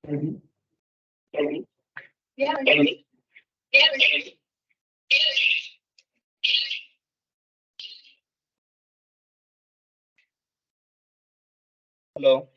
Mhm. Yeah. Hello.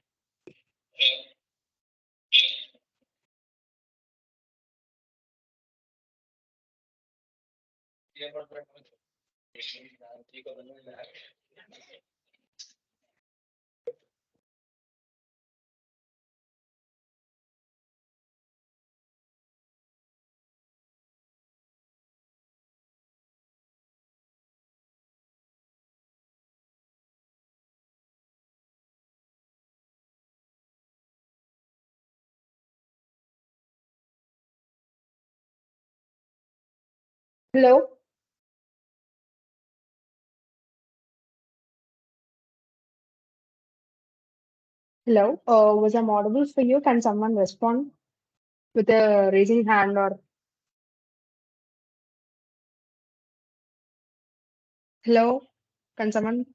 Hello. Hello. Was I audible for you? Can someone respond with a raising hand or hello? Can someone?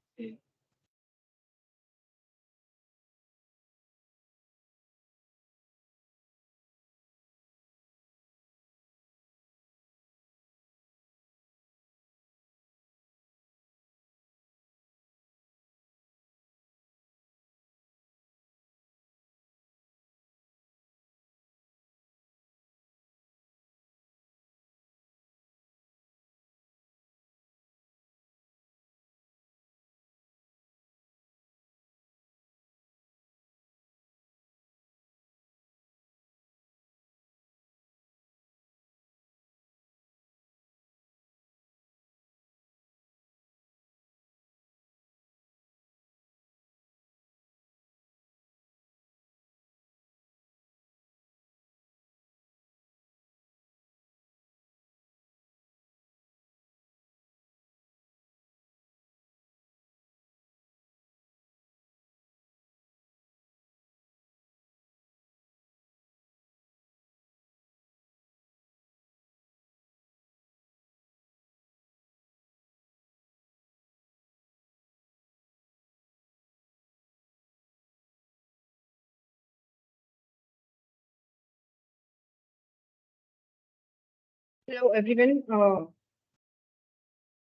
Hello, everyone.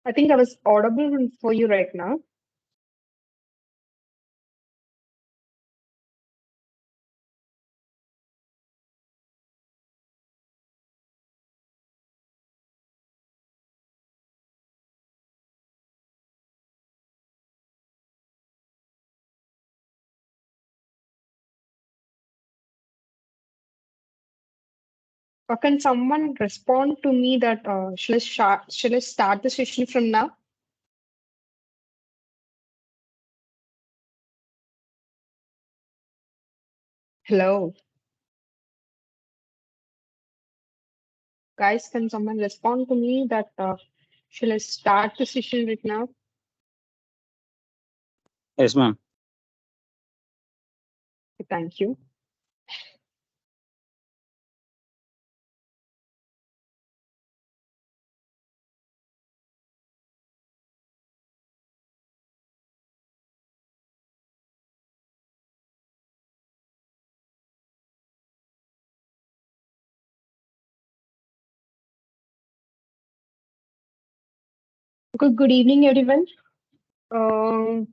I think I was audible for you right now. Or can someone respond to me that shall I start the session from now? Hello, guys. Can someone respond to me that shall I start the session right now? Yes, ma'am. Thank you. Good evening, everyone. Um,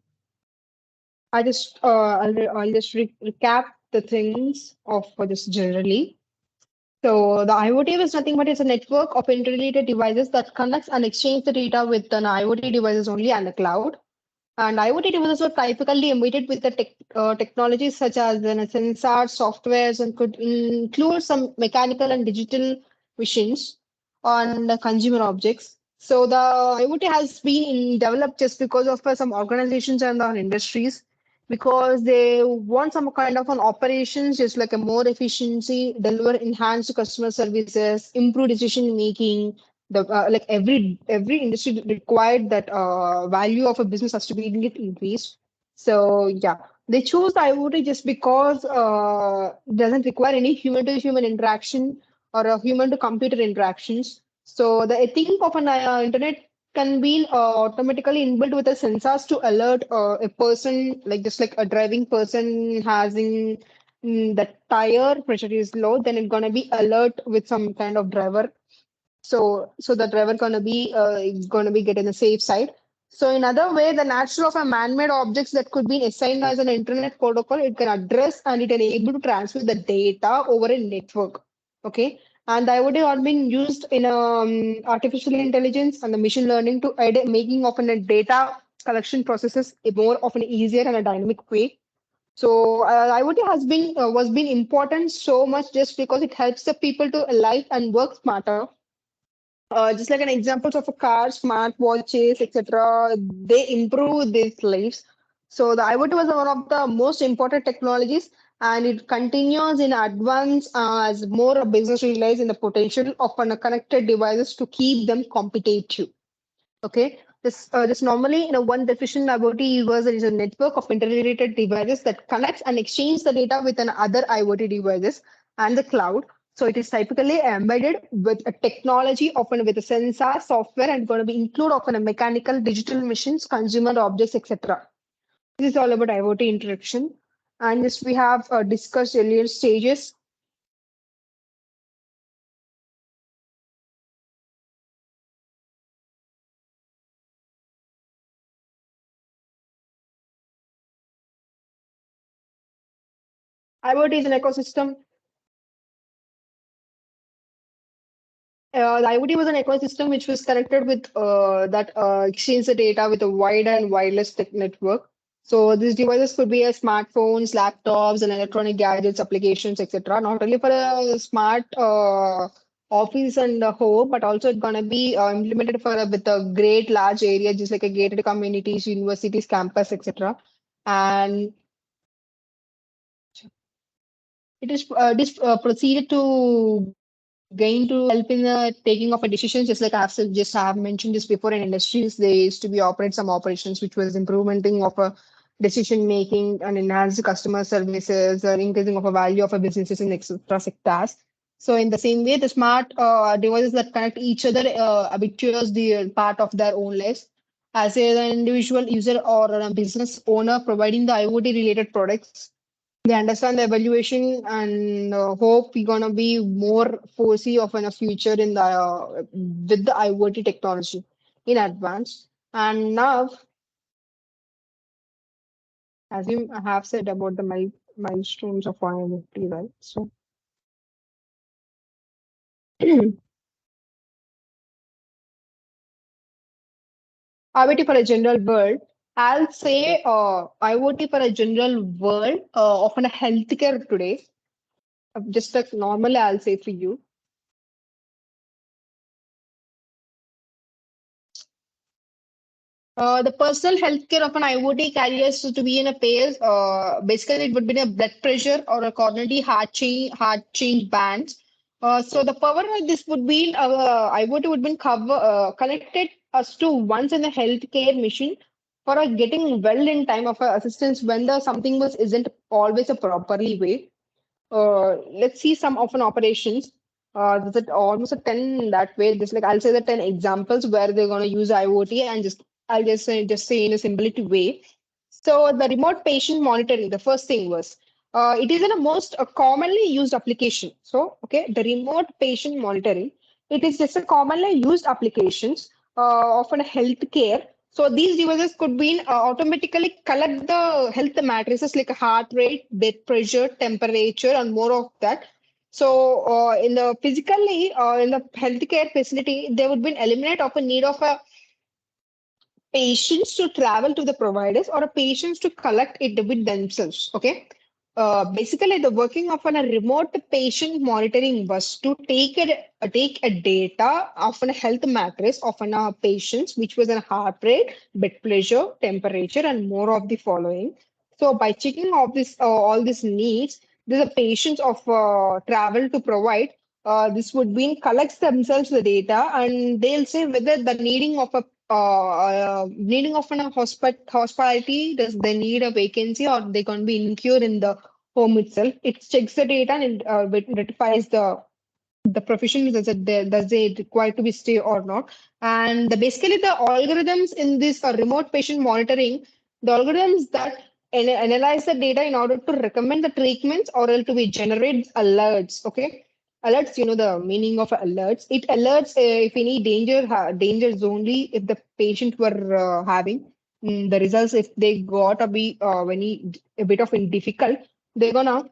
I'll just recap the things of this generally. So the IoT is nothing but it's a network of interrelated devices that connects and exchange the data with an IoT devices only and the cloud. And IoT devices are typically embedded with the technologies such as sensors, softwares, and could include some mechanical and digital machines on the consumer objects. So the IoT has been developed just because of some organizations and industries because they want some kind of an operations just like a more efficiency, deliver enhanced customer services, improve decision making, the like every industry required that value of a business has to be get increased. So yeah, they choose the IoT just because it doesn't require any human to human interaction or a human to computer interactions. So the think of an internet can be automatically inbuilt with the sensors to alert a person like just like a driving person having the tire pressure is low, then it's gonna be alert with some kind of driver. So the driver gonna be getting the safe side. So in other way, the nature of a man-made objects that could be assigned as an internet protocol, it can address and it can able to transfer the data over a network. Okay. And the IoT are being used in artificial intelligence and the machine learning to aid making of a data collection processes more of an easier and a dynamic way. So IoT has been was been important so much just because it helps the people to live and work smarter. Just like an examples of a car, smart watches, etc. They improve these lives. So the IoT was one of the most important technologies, and it continues in advance as more business realize in the potential of connected devices to keep them competitive. Okay. This normally, one definition about the user is a network of interrelated devices that connects and exchange the data with another IoT devices and the cloud. So it is typically embedded with a technology, often with a sensor, software, and going to be include often a mechanical, digital machines, consumer objects, etc. This is all about IoT introduction. And this we have discussed earlier stages. IoT is an ecosystem. The IoT was an ecosystem which was connected with that exchange the data with a wide and wireless network. So these devices could be smartphones, laptops, and electronic gadgets, applications, etc. Not only for a smart office and home, but also it's gonna be implemented for with a great large area, just like a gated communities, universities, campus, etc. And it is proceeded to going to help in the taking of a decision, just like I have mentioned this before in industries, they used to be operate some operations which was implementing of a decision making and enhance the customer services or increasing of a value of a businesses in extra sectors. So in the same way, the smart devices that connect each other habituals the part of their own lives. As an individual user or a business owner providing the IoT related products, they understand the evaluation and hope we're gonna be more foresee of in a future in the with the IoT technology in advance. And now, as you have said about the milestones of IoT, right? So IoT for a general world, I'll say IoT for a general world of a healthcare today. Just like normally, I'll say for you. The personal healthcare of an IoT carriers to be in a pair. Basically, it would be a blood pressure or a coronary heart change bands. So the power of this would be IoT would be connected us to once in a healthcare machine for getting well in time of assistance when the something was isn't always a properly way. Let's see some of an operations. There's almost a 10 that way. Just like I'll say the 10 examples where they're going to use IoT and I'll just say in a simplistic way. So the remote patient monitoring, the first thing was it is in a most commonly used application. So okay, the remote patient monitoring, it is just a commonly used applications of a healthcare. So these devices could be automatically collect the health matrices like heart rate, blood pressure, temperature, and more of that. So in the physically in the healthcare facility, there would be an eliminate of a need of a patients to travel to the providers or a patients to collect it with themselves. Okay. Basically, the working of a remote patient monitoring was to take a data of a health matrix of a patients, which was a heart rate, blood pressure, temperature, and more of the following. So by checking all these needs, the patients of travel to provide. This would be collects themselves the data and they'll say whether the needing of an hospitality, does they need a vacancy or they can be incurred in the home itself. It checks the data and rectifies the profession, does it require to be stay or not. And basically the algorithms in this remote patient monitoring, the algorithms that analyze the data in order to recommend the treatments or else to be generate alerts. Okay, alerts. You know the meaning of alerts. It alerts if any dangers only if the patient were having the results. If they got a bit of difficult, they're gonna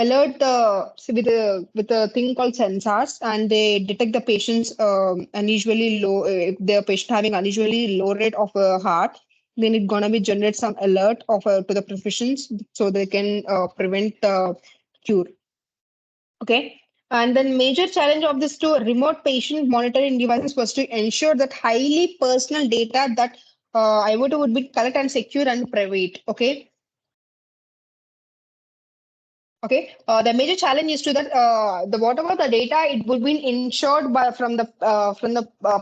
alert with a thing called sensors, and they detect the patient's unusually low if the patient having unusually low rate of heart, then it's gonna be generate some alert of to the professions so they can prevent cure. Okay. And then major challenge of this to remote patient monitoring devices was to ensure that highly personal data that IoT would be correct and secure and private. Okay. Okay, the major challenge is to that the whatever the data it would be ensured by from the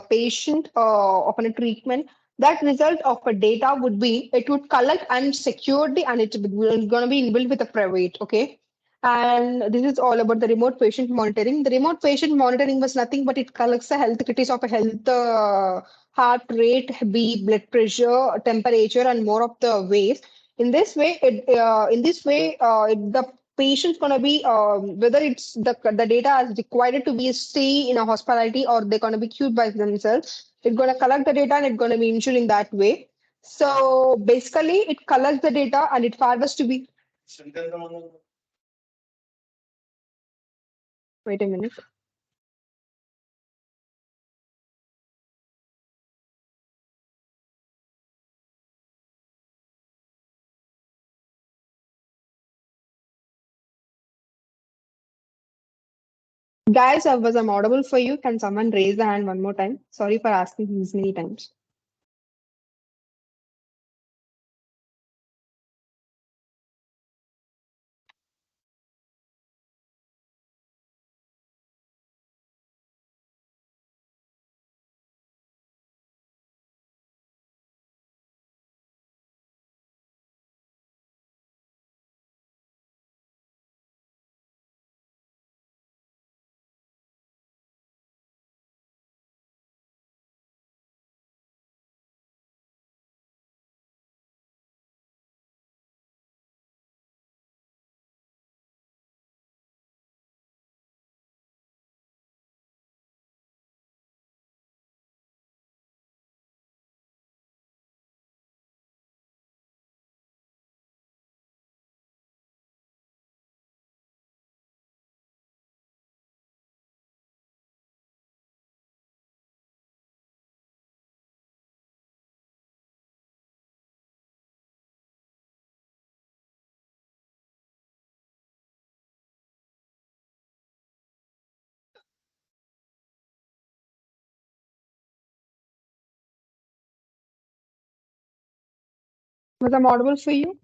patient upon a treatment. That result of a data would be it would collect and secure the and it's going to be inbuilt with a private. Okay, and this is all about the remote patient monitoring. The remote patient monitoring was nothing but it collects the health activities of a health heart rate, beat, blood pressure, temperature, and more of the waves. In this way, the patient's gonna be whether it's the data is required to be stay in a hospitality or they're gonna be cured by themselves. It's gonna collect the data and it's gonna be ensured in that way. So basically, it collects the data and it forwards to be. Wait a minute. Guys, was I'm audible for you? Can someone raise the hand one more time? Sorry for asking this many times. Was I'm audible for you?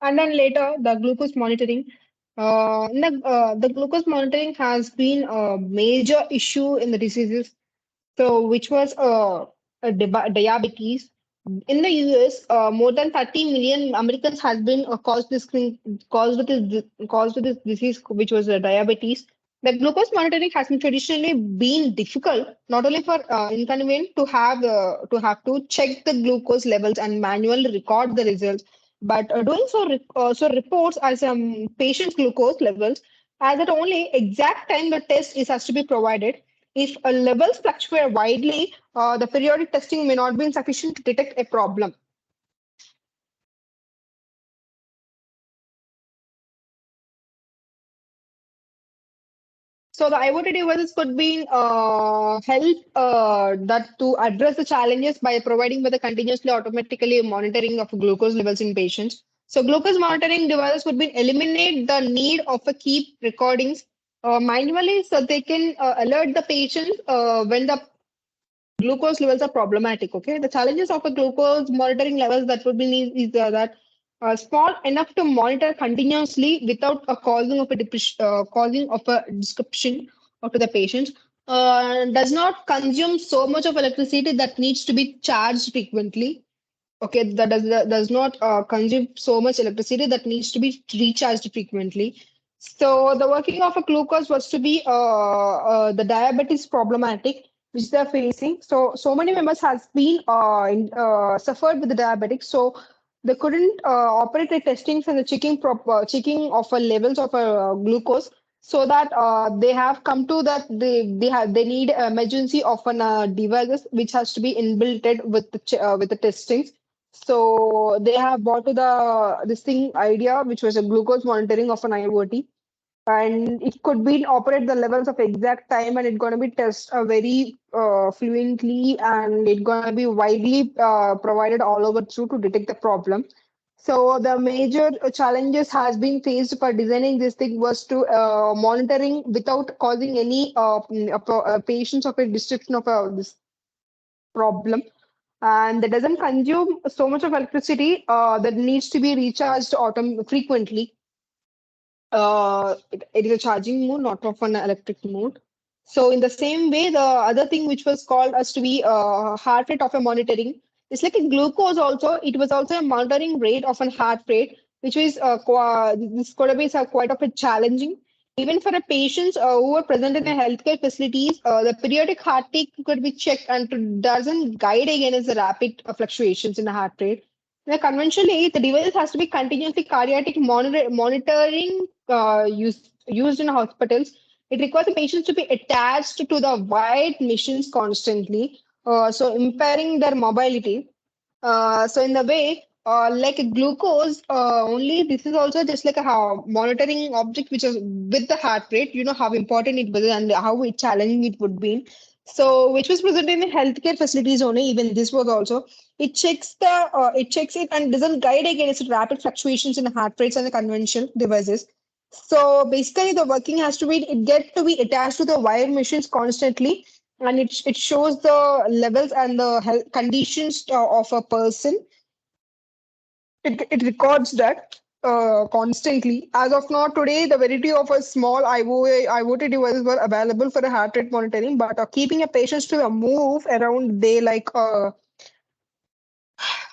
And then later, the glucose monitoring. The glucose monitoring has been a major issue in the diseases. So, which was diabetes. In the US, more than 30 million Americans has been caused with this disease, which was diabetes. The glucose monitoring has been traditionally been difficult, not only for inconvenient to have to check the glucose levels and manually record the results, but doing so reports as patient's glucose levels. as at only exact time the test is has to be provided. If levels fluctuate widely, the periodic testing may not be sufficient to detect a problem. So the IoT devices could be help that to address the challenges by providing with the continuously automatically monitoring of glucose levels in patients. So glucose monitoring devices would be eliminate the need of a keep recordings manually, so they can alert the patient when the glucose levels are problematic. Okay, the challenges of a glucose monitoring levels that would be is that small enough to monitor continuously without a causing of a disruption to the patient. Does not consume so much of electricity that needs to be charged frequently. Okay, that does not consume so much electricity that needs to be recharged frequently. So the working of a glucose was to be the diabetes problematic which they're facing. So many members has been suffered with the diabetics. So they couldn't operate the testings and the checking of levels of glucose. So that they have come to that they need emergency of an devices which has to be inbuilt with with the testings. So they have brought to the this thing idea, which was a glucose monitoring of an IoT, and it could be operate the levels of exact time, and it's going to be test very fluently, and it's going to be widely provided all over through to detect the problem. So the major challenges has been faced for designing this thing was to monitoring without causing any patients of a description of this problem, and that doesn't consume so much of electricity that needs to be recharged frequently. It is a charging mode, not of an electric mode. So in the same way, the other thing which was called as to be heart rate of a monitoring, it's like a glucose also. It was also a monitoring rate of an heart rate, which is this could be quite of a challenging. Even for the patients who are present in the healthcare facilities, the periodic heart rate could be checked and doesn't guide against the rapid fluctuations in the heart rate. Now, conventionally, the device has to be continuously cardiac monitoring used in hospitals. It requires the patients to be attached to the wide machines constantly, so impairing their mobility. So in the way, like a glucose, only this is also just like a monitoring object which is with the heart rate. You know how important it was and how challenging it would be. So which was present in the healthcare facilities only. Even this was also it checks it and doesn't guide against rapid fluctuations in the heart rates and the conventional devices. So basically, the working has to be it get to be attached to the wire machines constantly, and it shows the levels and the health conditions of a person. It records that constantly. As of now, today, the variety of a small IoT devices were available for a heart rate monitoring, but keeping a patient to move around they like while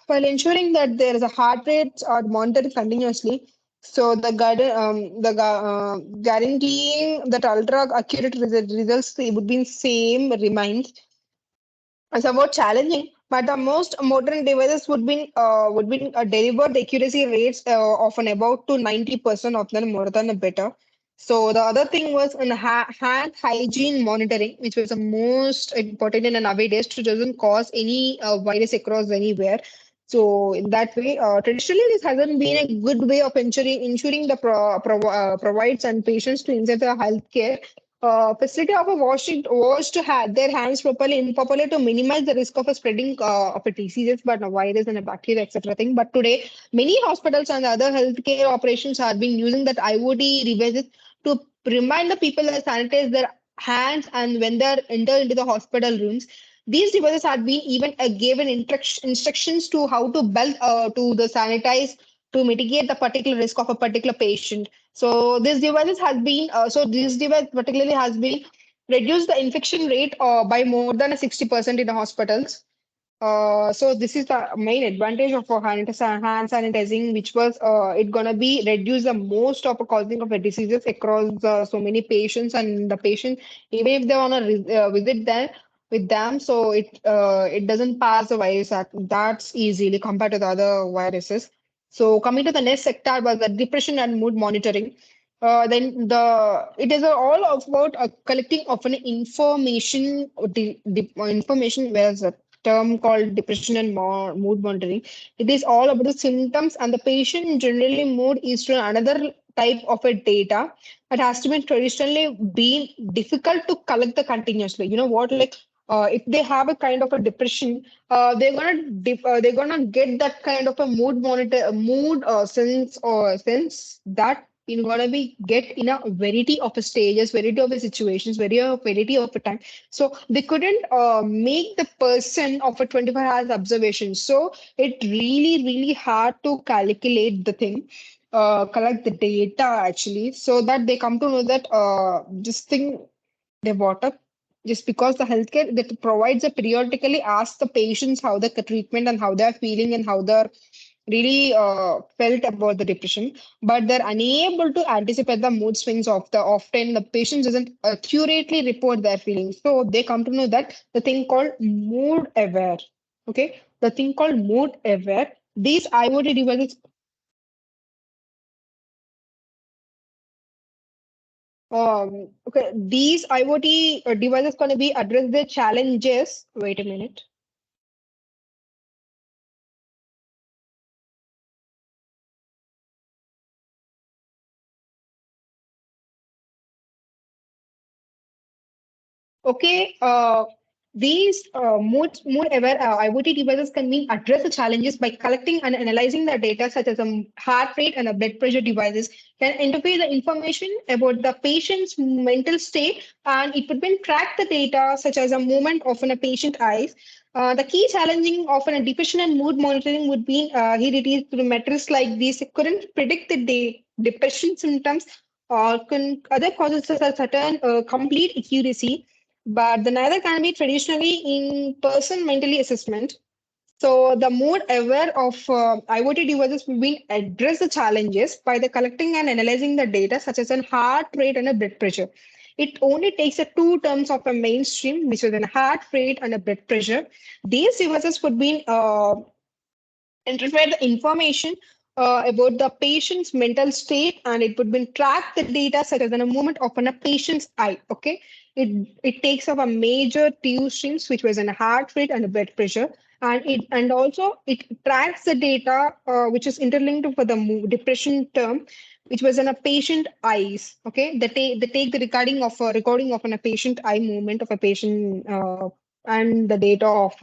ensuring that there is a heart rate are monitored continuously. So guaranteeing that ultra accurate results would be same remains somewhat challenging, but the most modern devices would be deliver the accuracy rates of an about to 90% of them more than a better. So the other thing was in hand hygiene monitoring, which was the most important in nowadays to doesn't cause any virus across anywhere. So in that way, traditionally this hasn't been a good way of ensuring the provides and patients to insert the healthcare facility of a wash to have their hands properly improperly to minimize the risk of a spreading of a diseases, but a virus and a bacteria, etc. thing. But today, many hospitals and other healthcare operations are being using that IoT devices to remind the people that sanitize their hands and when they enter into the hospital rooms. These devices have been even given instructions to how to belt to the sanitize to mitigate the particular risk of a particular patient. So this device particularly has been reduced the infection rate by more than 60% in the hospitals. So this is the main advantage of hand sanitizing, which was it gonna be reduce the most of the causing of the diseases across so many patients and the patient even if they wanna visit there with them, so it doesn't pass the virus that's easily compared to the other viruses. So coming to the next sector was the depression and mood monitoring. then it is all about collecting of an information information, whereas a term called depression and mood monitoring. It is all about the symptoms, and the patient generally mood is to another type of a data that has to be traditionally been difficult to collect the continuously. You know what, like if they have a kind of a depression, they're gonna get that kind of a mood monitor mood sense that you're gonna be get in a variety of stages, variety of situations, variety of a time. So they couldn't make the person of a 24 hours observation. So it really hard to calculate the thing, collect the data actually, so that they come to know that this thing they brought up just because the healthcare that provides a periodically ask the patients how the treatment and how they're feeling and how they're really felt about the depression, but they're unable to anticipate the mood swings of the often the patient doesn't accurately report their feelings. So they come to know that the thing called mood aware. Okay, the thing called mood aware. These IoT devices, okay, these IoT devices going to be address the challenges. Wait a minute. Okay, these mood aware IoT devices can be address the challenges by collecting and analyzing the data such as a heart rate and a blood pressure. Devices can interpret the information about the patient's mental state, and it would then track the data such as a movement of a patient eyes. The key challenging of a depression and mood monitoring would be here it is through metrics like these. It couldn't predict the depression symptoms or other causes such as certain complete accuracy, but the neither can be traditionally in person mentally assessment. So the more aware of IoT devices will be address the challenges by the collecting and analyzing the data such as an heart rate and a blood pressure. It only takes a two terms of a mainstream, which is a heart rate and a blood pressure. These devices would be interpret the information about the patient's mental state, and it would be track the data such as in a movement of a patient's eye. Okay, it takes up a major two streams, which was in a heart rate and a blood pressure, and also it tracks the data which is interlinked for the depression term, which was in a patient eyes. Okay, they take the recording of a patient eye movement of a patient and the data of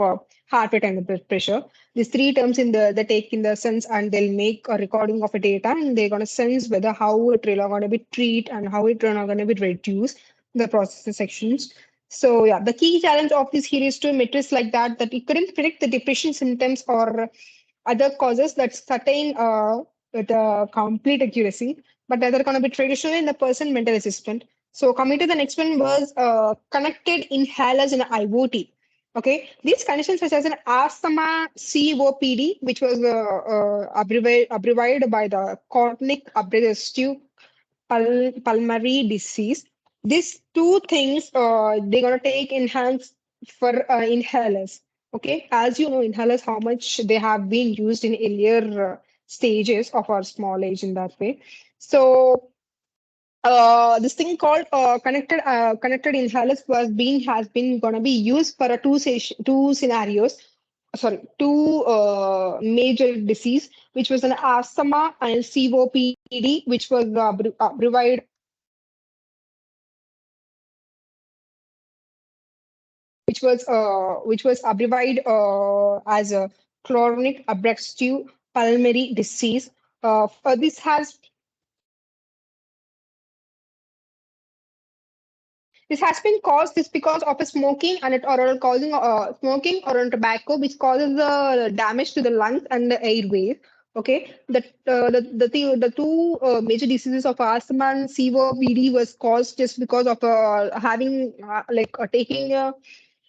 heart rate and the blood pressure. These three terms in the they take in the sense, and they'll make a recording of a data, and they're gonna sense whether how it really gonna be treat and how it really gonna be reduced the process sections. So yeah, the key challenge of this here is to metrics like that it couldn't predict the depression symptoms or other causes that certain with complete accuracy, but they're gonna be traditionally in the person mental assessment. So coming to the next one was connected inhalers in IoT. Okay, these conditions such as an asthma COPD, which was abbreviated by the chronic obstructive pulmonary disease. These two things they're gonna take enhance for inhalers. Okay, as you know, inhalers how much they have been used in earlier stages of our small age in that way. So this thing called connected inhalers has been gonna be used for a two scenarios. Sorry, two major disease, which was an asthma and COPD, which was abbreviated which was abbreviated as a chronic obstructive pulmonary disease. This has been caused this because of a smoking and it or causing smoking or on tobacco, which causes the damage to the lungs and the airways. Okay, the two major diseases of asthma and COPD was caused just because of having taking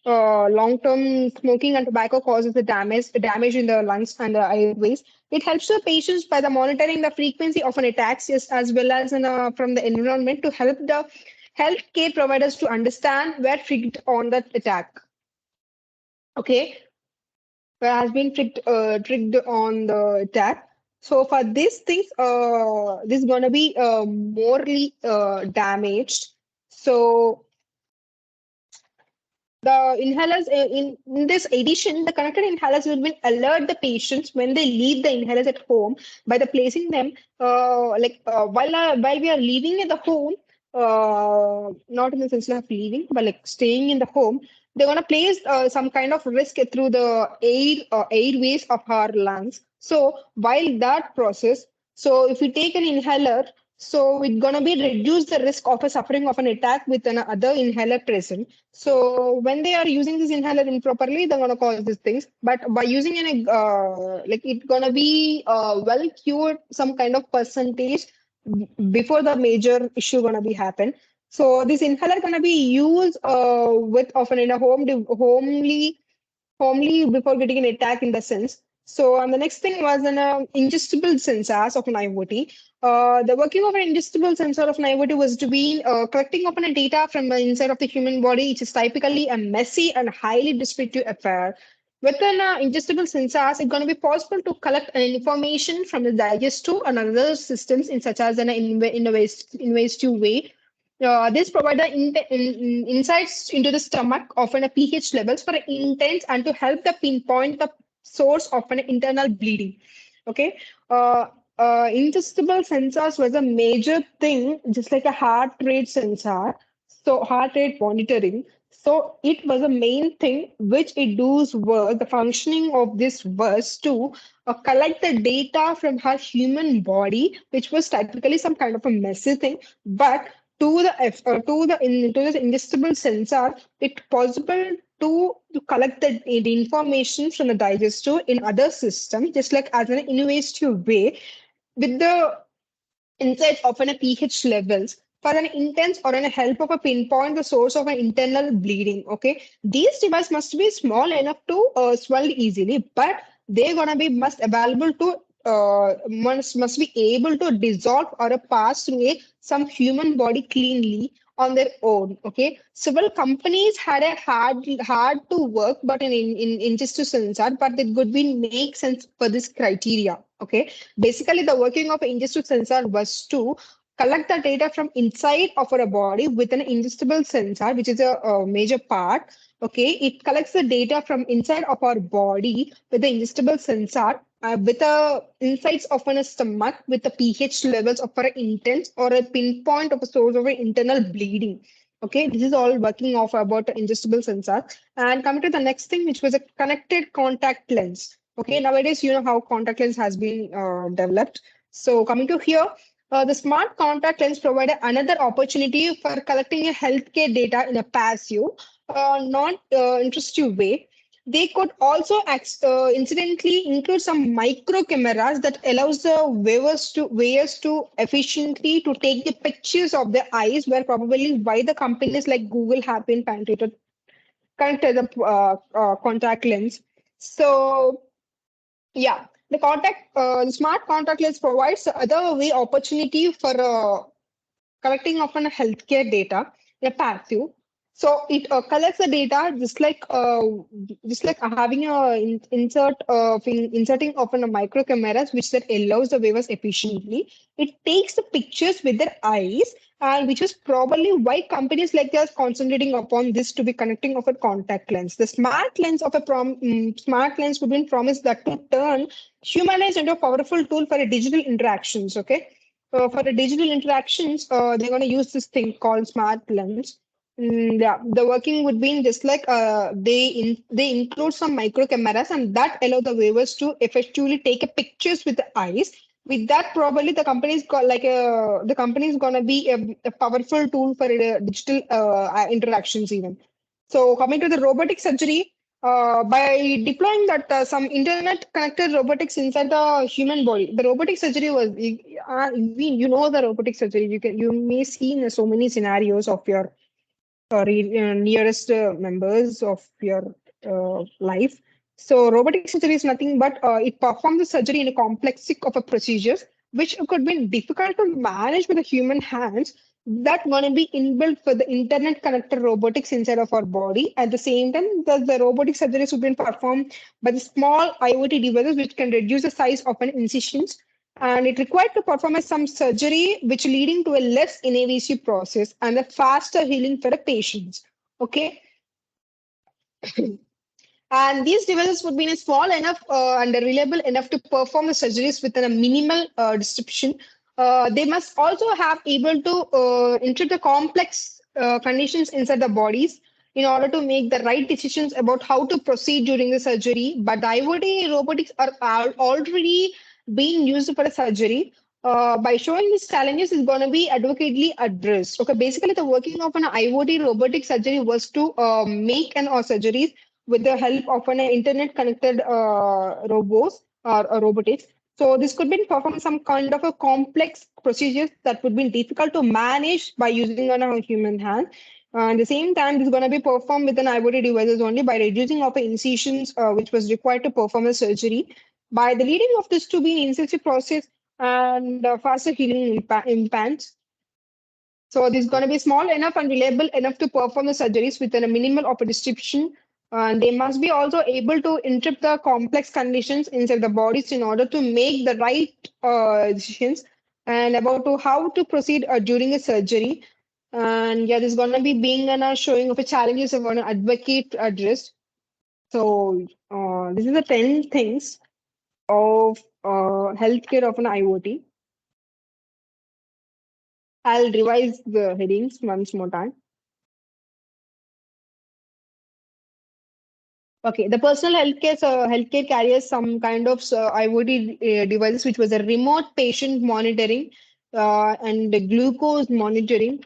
long-term smoking and tobacco causes the damage in the lungs and the airways. It helps the patients by the monitoring the frequency of an attacks, just as well as from the environment to help the healthcare providers to understand where triggered on that attack. Okay, where has been triggered on the attack. So for these things, this is gonna be morely damaged. So the inhalers in this edition, the connected inhalers will alert the patients when they leave the inhalers at home by the placing them while we are leaving in the home, not in the sense of leaving, but like staying in the home. They're gonna place some kind of risk through the airways of our lungs. So while that process, so if we take an inhaler, so it's gonna be reduce the risk of a suffering of an attack with another inhaler present. So when they are using this inhaler improperly, they're gonna cause these things. But by using an like it's gonna be well cured some kind of percentage before the major issue gonna be happen. So this inhaler gonna be used with often in a homely before getting an attack in the sense. So, and the next thing was an ingestible sensors of an IoT. The working of an ingestible sensor of an IoT was to be collecting of an data from the inside of the human body, which is typically a messy and highly descriptive affair. With an ingestible sensors, it's going to be possible to collect an information from the digestive and other systems in such as an invasive way. This provide the insights into the stomach of an pH levels for intense and to help the pinpoint the source of an internal bleeding. Okay. Ingestible sensors was a major thing, just like a heart rate sensor. So heart rate monitoring. So it was a main thing which it does was the functioning of this was to collect the data from her human body, which was typically some kind of a messy thing, but to the ingestible sensor, it's possible to collect the information from the digestive in other systems, just like as an invasive way, with the insights of an pH levels for an intense or an help of a pinpoint the source of an internal bleeding. Okay, these devices must be small enough to swell easily, but they're gonna be must available to must be able to dissolve or pass through some human body cleanly on their own. Okay, several companies had a hard to work, but in just to sensor, but it could be make sense for this criteria. Okay, basically, the working of ingestible sensor was to collect the data from inside of our body with an ingestible sensor, which is a major part. Okay, it collects the data from inside of our body with the ingestible sensor, with the insights of a stomach, with the pH levels of our intense or a pinpoint of a source of an internal bleeding. Okay, this is all working off about the ingestible sensor. And coming to the next thing, which was a connected contact lens. Okay, nowadays, you know how contact lens has been developed. So coming to here, the smart contact lens provided another opportunity for collecting a healthcare data in a passive, not intrusive way. They could also incidentally include some micro cameras that allows the wearers to efficiently to take the pictures of their eyes, where probably why the companies like Google have been connected the contact lens. So yeah, the smart contact lens provides other way opportunity for collecting of an healthcare data in a passive. So it collects the data just like having a inserting of a micro cameras, which that allows the viewers efficiently. It takes the pictures with their eyes, and which is probably why companies like us concentrating upon this to be connecting of a contact lens. The smart lens would be promised that to turn humanized into a powerful tool for a digital interactions. Okay, for the digital interactions, they're going to use this thing called smart lens. Yeah, the working would be in just like they include some micro cameras and that allow the viewers to effectively take a pictures with the eyes. With that, probably the company is gonna be a powerful tool for digital interactions even. So coming to the robotic surgery, by deploying that some internet connected robotics inside the human body, the robotic surgery was you know the robotic surgery you may see in so many scenarios of your nearest members of your life. So robotic surgery is nothing but it performs the surgery in a complex of a procedures which could be difficult to manage with the human hands, that going to be inbuilt for the internet connected robotics inside of our body. At the same time, the robotic surgeries have been performed by the small IoT devices which can reduce the size of an incisions and it required to perform some surgery, which leading to a less invasive process and a faster healing for the patients. Okay, and these devices would be small enough and reliable enough to perform the surgeries within a minimal disruption. They must also have able to enter the complex conditions inside the bodies in order to make the right decisions about how to proceed during the surgery. But the IoT robotics are already being used for the surgery. By showing these challenges is going to be advocaatly addressed. Okay, basically the working of an IoT robotic surgery was to make an surgeries with the help of an internet connected robots or robotics. So this could be perform some kind of a complex procedures that would be difficult to manage by using on a human hand. At the same time, this is going to be performed with an IoT devices only by reducing of the incisions which was required to perform a surgery. By the leading of this to be an invasive process and faster healing implants. So this is going to be small enough and reliable enough to perform the surgeries within a minimal of a description. And they must be also able to interpret the complex conditions inside the bodies in order to make the right decisions and about to how to proceed during a surgery. And yeah, this is going to be being an showing of a challenges of an advocate address. So this is the 10 things of healthcare of an IoT. I'll revise the headings once more time. Okay, the personal healthcare healthcare carriers some kind of IoT devices, which was a remote patient monitoring and the glucose monitoring,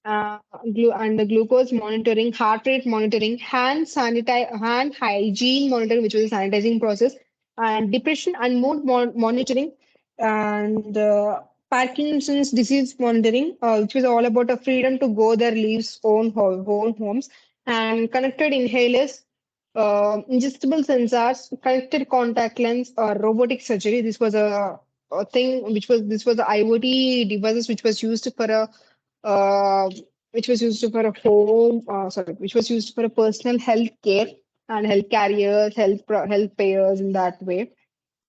and the glucose monitoring, heart rate monitoring, hand hygiene monitoring, which was a sanitizing process, and depression and mood monitoring, and Parkinson's disease monitoring, which was all about a freedom to go their lives own homes, and connected inhalers, ingestible sensors, connected contact lens, or robotic surgery. This was a thing which was this was the IoT devices which was used for a uh, which was used for a which was used for a personal health care and health carriers, health payers in that way.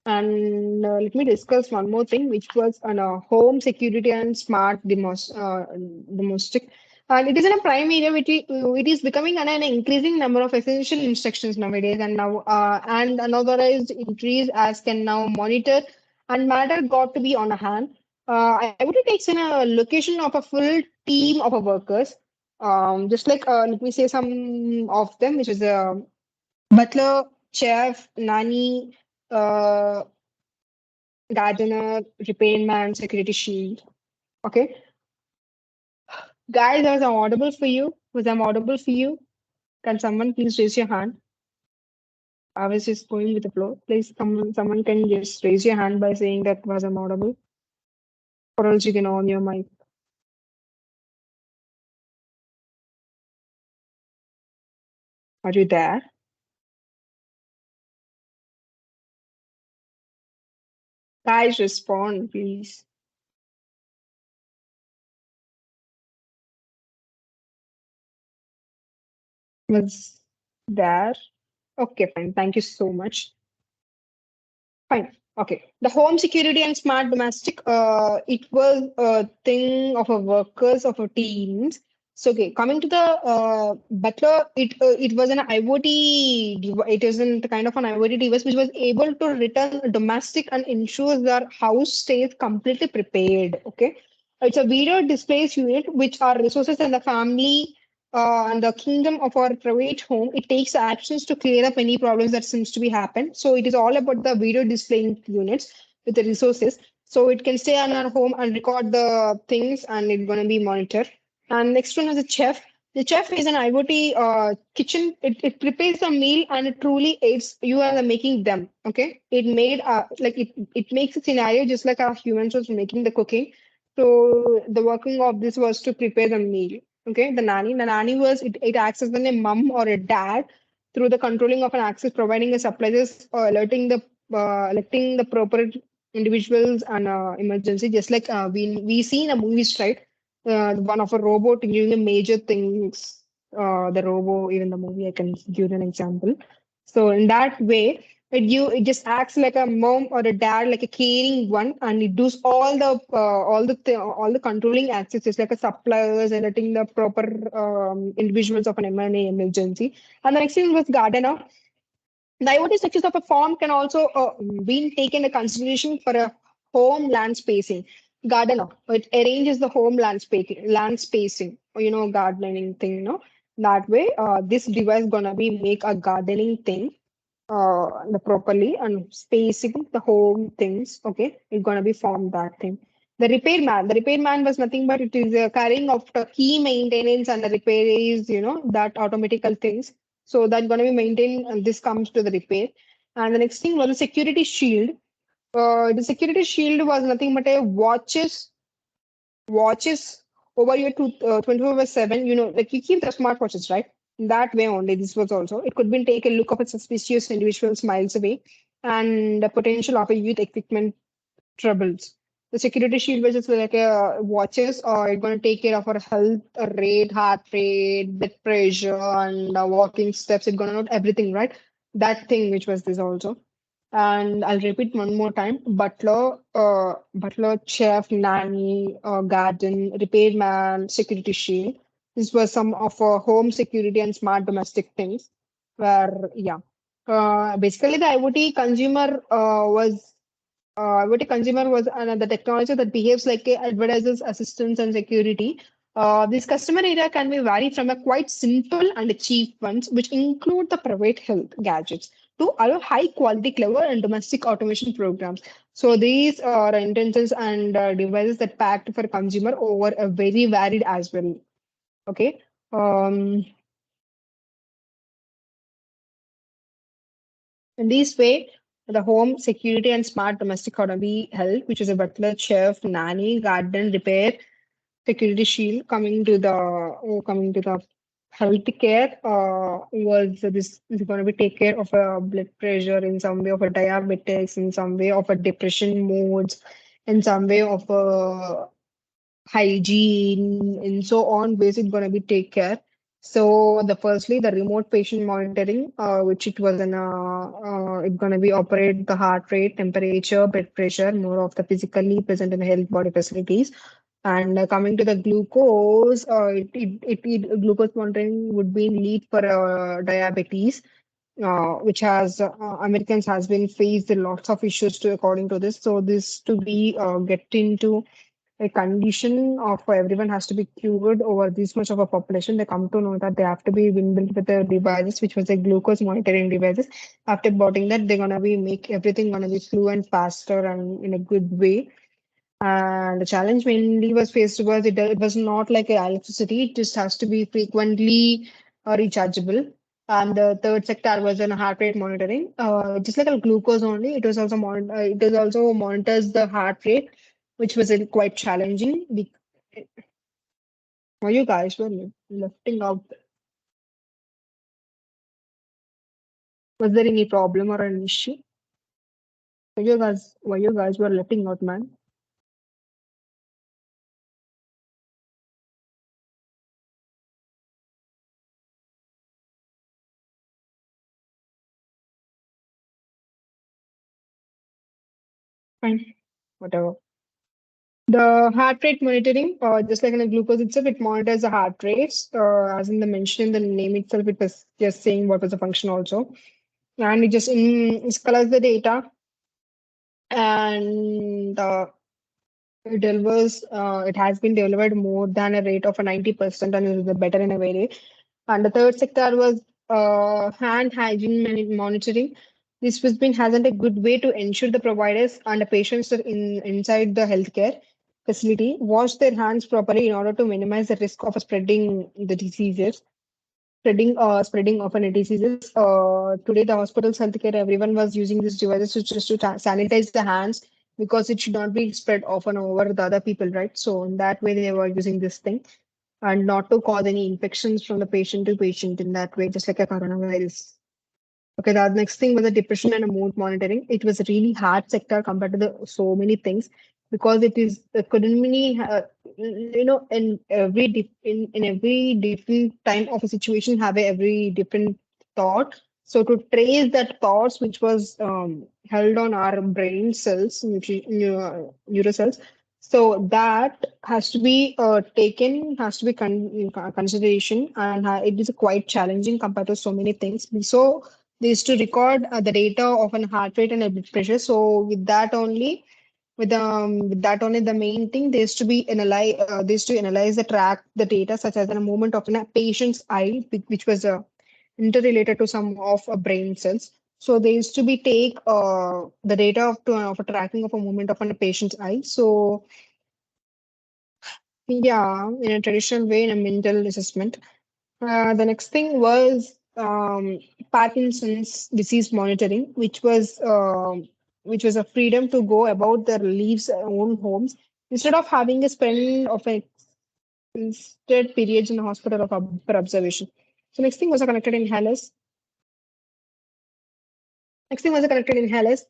And let me discuss one more thing, which was on home security and smart domestic. And it is in a prime area which it is becoming an increasing number of essential instructions nowadays, and now and unauthorized entries as can now monitor and matter got to be on a hand. I would take in a location of a full team of a workers. Just like let me say some of them, which is a butler, chef, nanny, uh, gardener, repairman, security shield. Okay. Guys, was I audible for you? Was I audible for you? Can someone please raise your hand? I was just going with the flow. Please, someone can just raise your hand by saying that was I audible, or else you can on your mic. Are you there? Guys, respond, please. Was there? Okay, fine. Thank you so much. Fine. Okay. The home security and smart domestic, it was a thing of a workers of a teams. So okay, coming to the butler, it was an it isn't kind of an IoT device which was able to return domestic and ensures that house stays completely prepared. Okay. It's a video displays unit which are resources in the family and the kingdom of our private home. It takes actions to clear up any problems that seems to be happen. So it is all about the video displaying units with the resources. So it can stay on our home and record the things, and it's going to be monitored. And next one is the chef. The chef is an IoT kitchen. It prepares the meal and it truly aids you are the making them. Okay, it made like it makes a scenario just like our humans was making the cooking. So the working of this was to prepare the meal. Okay, the nanny was it acts as a mom or a dad through the controlling of an access, providing a supplies or alerting the proper individuals and emergency, just like we see in a movies, right? One of a robot doing a major things. The robo, even the movie, I can give an example. So in that way, It just acts like a mom or a dad, like a caring one, and it does all the controlling access, just like a suppliers and letting the proper individuals of an M&A emergency. And the next thing was gardener. The IoT structures of a farm can also be taken into consideration for a home land spacing. Gardener, it arranges the home land spacing, gardening thing, That way, this device gonna be make a gardening thing the properly and spacing the home things. Okay, it's gonna be formed that thing. The repairman was nothing but it is carrying of the key maintenance and the repair is that automatical things. So that's gonna be maintained and this comes to the repair. And the next thing was the security shield. The security shield was nothing but a watches over your 24/7, like you keep the smartwatches, right? That way only, this was also. It could be take a look of a suspicious individuals miles away and the potential of a youth equipment troubles. The security shield was just like a watches or it's going to take care of our health rate, heart rate, blood pressure, and walking steps. It's going to note everything, right? That thing which was this also. And I'll repeat one more time. Butler, chef, nanny, garden, repairman, security shield. This was some of home security and smart domestic things. Where yeah, basically the IoT consumer was the technology that behaves like a advertiser's assistance and security. This customer area can be varied from a quite simple and cheap ones, which include the private health gadgets, to allow high quality, clever, and domestic automation programs. So these are intentions and devices that packed for consumer over a very varied as well. Okay. Um, in this way, the home security and smart domestic economy help, which is a butler, chef, nanny, garden repair, security shield. Coming to the healthcare, was this is going to be take care of a blood pressure in some way of a diabetes, in some way of a depression modes, in some way of a hygiene and so on basic gonna be take care. So the firstly the remote patient monitoring, which it was it's gonna be operate the heart rate, temperature, blood pressure, more of the physically present in the health body facilities. And coming to the glucose, glucose monitoring would be need for diabetes, which has Americans has been faced lots of issues to according to this. So this to be get into a condition of everyone has to be cured over this much of a population. They come to know that they have to be built with the devices, which was a glucose monitoring devices. After bought that, they're gonna be make everything gonna be fluent, faster, and in a good way. And the challenge mainly was faced was it was not like a electricity; it just has to be frequently rechargeable. And the third sector was in heart rate monitoring, just like a glucose only. It was also monitors the heart rate, which was quite challenging. Why you guys were lefting out? Was there any problem or an issue? Why you guys were letting out, man? Fine, whatever. The heart rate monitoring, just like in a glucose itself, it monitors the heart rates. As in the mention in the name itself, it was just saying what was the function also. And it colors the data and it has been delivered more than a rate of a 90% and is better in a way. And the third sector was hand hygiene monitoring. This was been hasn't a good way to ensure the providers and the patients are inside the healthcare facility wash their hands properly in order to minimize the risk of spreading the diseases, spreading of any diseases. Today, the hospitals, healthcare, everyone was using these devices to just to sanitize the hands because it should not be spread often over the other people, right? So in that way, they were using this thing and not to cause any infections from the patient to patient in that way, just like a coronavirus. Okay, the next thing was the depression and mood monitoring. It was a really hard sector compared to the so many things because it is the economy, in every different time of a situation have a every different thought. So to trace that thoughts which was held on our brain cells, neurocells, so that has to be taken, has to be in consideration, and it is quite challenging compared to so many things. So they used to record the data of an heart rate and a blood pressure. So with that only the main thing there is to be analyze they used to analyze the track the data such as a movement of a patient's eye which was interrelated to some of a brain cells. So they used to be take the data of a tracking of a movement of a patient's eye. So yeah, in a traditional way, in a mental assessment. The next thing was Parkinson's disease monitoring, which was a freedom to go about their lives own homes instead of having a spend of extended periods in the hospital for observation. So next thing was a connected inhalers. Next thing was a connected inhalers,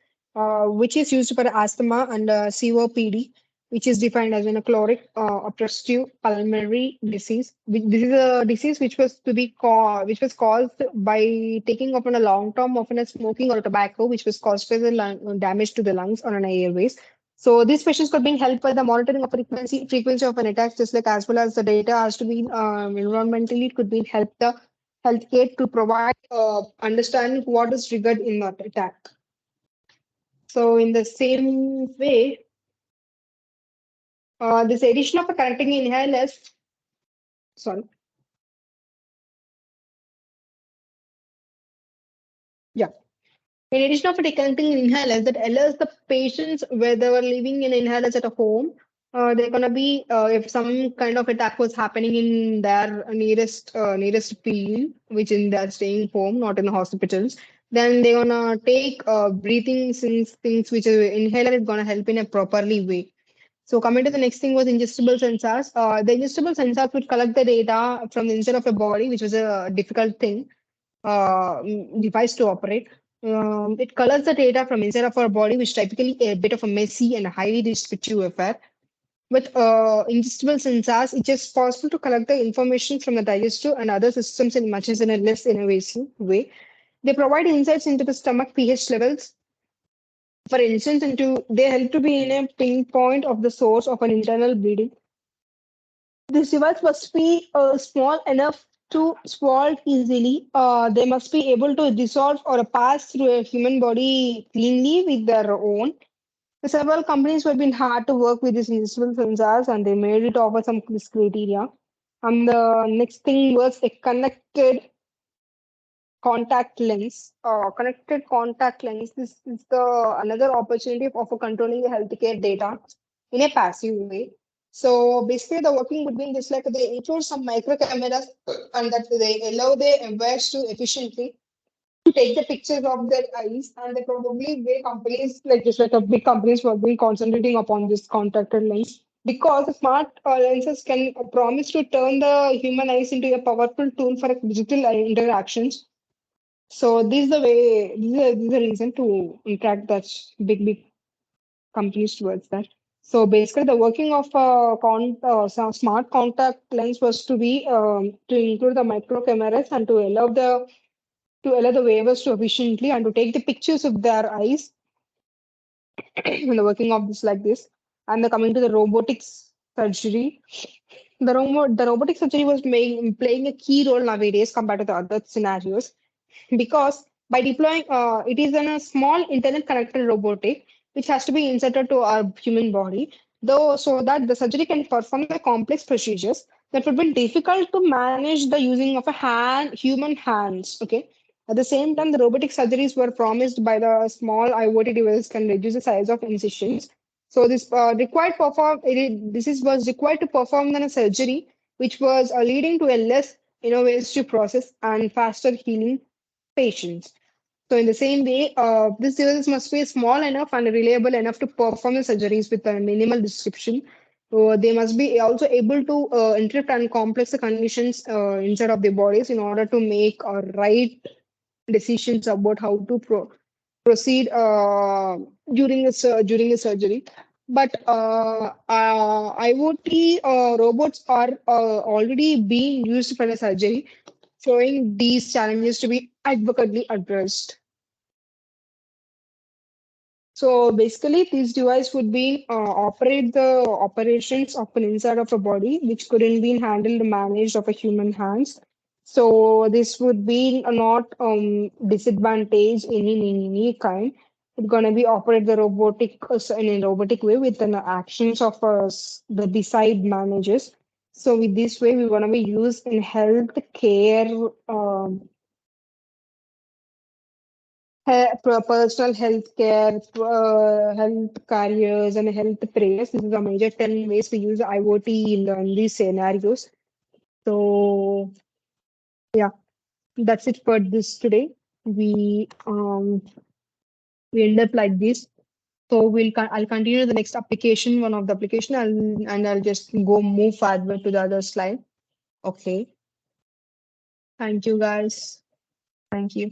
which is used for asthma and COPD, which is defined as a chronic obstructive pulmonary disease. This is a disease which was caused by taking up on a long term of a smoking or tobacco, which was caused by the damage to the lungs or an airways. So these patients could be helped by the monitoring of frequency of an attack, just like as well as the data has to be environmentally, it could be help the healthcare to provide understanding what is triggered in that attack. So in the same way, this addition of a connecting inhalers, sorry, yeah. In addition of a connecting inhalers that allows the patients where they were living in inhalers at a home, they're gonna be if some kind of attack was happening in their nearest field, which in their staying home, not in the hospitals, then they're gonna take breathing things which is inhaler is gonna help in a properly way. So coming to the next thing was ingestible sensors. The ingestible sensors would collect the data from the inside of a body, which was a difficult thing device to operate. It colors the data from inside of our body, which typically a bit of a messy and highly restrictive affair. With ingestible sensors, it's just possible to collect the information from the digestive and other systems in much as in a less invasive way. They provide insights into the stomach pH levels, for instance, into they help to be in a pinpoint of the source of an internal bleeding. This device must be small enough to swallow easily. They must be able to dissolve or pass through a human body cleanly with their own. Several companies have been hard to work with these invisible sensors and they made it offer some this criteria. And the next thing was a connected contact lens. Connected contact lens. This is the another opportunity of controlling the healthcare data in a passive way. So basically, the working would be just like they include some micro cameras and that they allow the wearers to efficiently to take the pictures of their eyes, and they probably way companies like just like a big companies were being concentrating upon this contacted lens because the smart lenses can promise to turn the human eyes into a powerful tool for digital interactions. So this is the way, this is the reason to interact that big companies towards that. So basically, the working of some smart contact lens was to be to include the micro cameras and to allow the wearers to efficiently and to take the pictures of their eyes when the working of this like this. And the coming to the robotics surgery, the robotic surgery was playing a key role nowadays compared to the other scenarios because by deploying it is in a small internet connected robotic which has to be inserted to our human body though so that the surgery can perform the complex procedures that would be difficult to manage the using of a human hands. Okay, at the same time the robotic surgeries were promised by the small IoT device can reduce the size of incisions. So this required perform this is was required to perform a surgery which was leading to a less invasive process and faster healing patients. So in the same way, this device must be small enough and reliable enough to perform the surgeries with a minimal disruption. So they must be also able to interrupt and complex the conditions inside of their bodies in order to make right decisions about how to proceed during the surgery. But IoT robots are already being used for the surgery showing these challenges to be adequately addressed. So basically, this device would be operate the operations of an inside of a body, which couldn't be handled or managed of a human hands. So this would be not disadvantage in any kind. It's gonna be operate the robotic in a robotic way with the actions of the beside managers. So with this way, we're gonna be used in health care. Personal health care, health carriers, and health prayers. This is a major 10 ways we use IoT in these scenarios. So, yeah, that's it for this today. We um we end up like this. So I'll continue the next application, one of the application, and I'll just go move forward to the other slide. Okay. Thank you, guys. Thank you.